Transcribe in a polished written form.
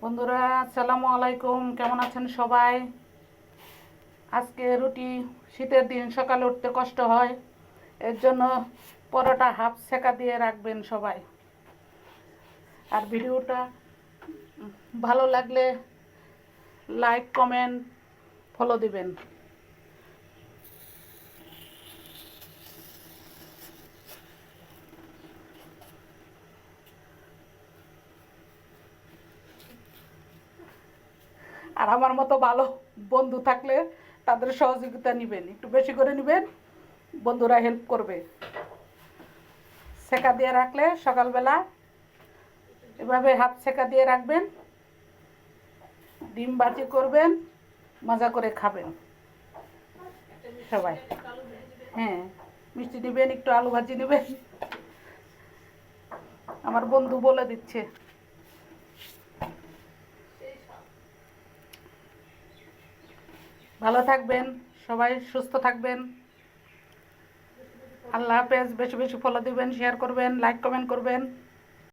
বন্ধুরা, আসসালামু আলাইকুম। কেমন আছেন সবাই? আজকে রুটি, শীতের দিন সকালে উঠতে কষ্ট হয়, এর জন্য পরোটা হাফ সেকা দিয়ে রাখবেন সবাই। আর ভিডিওটা ভালো লাগলে লাইক, কমেন্ট, ফলো দিবেন। আর আমার মতো ভালো বন্ধু থাকলে তাদের সহযোগিতা নেবেন, একটু বেশি করে নেবেন, বন্ধুরা হেল্প করবে। সেকা দিয়ে রাখলে সকালবেলা এভাবে হাফ সেকা দিয়ে রাখবেন, ডিম ভাজি করবেন, মজা করে খাবেন সবাই। হ্যাঁ, মিষ্টি নেবেন, একটু আলু ভাজি নেবেন, আমার বন্ধু বলে দিচ্ছে। ভালো থাকবেন সবাই, সুস্থ থাকবেন। আল্লাহ হাফেজ। বেশি বেশি ফলো দিবেন, শেয়ার করবেন, লাইক কমেন্ট করবেন।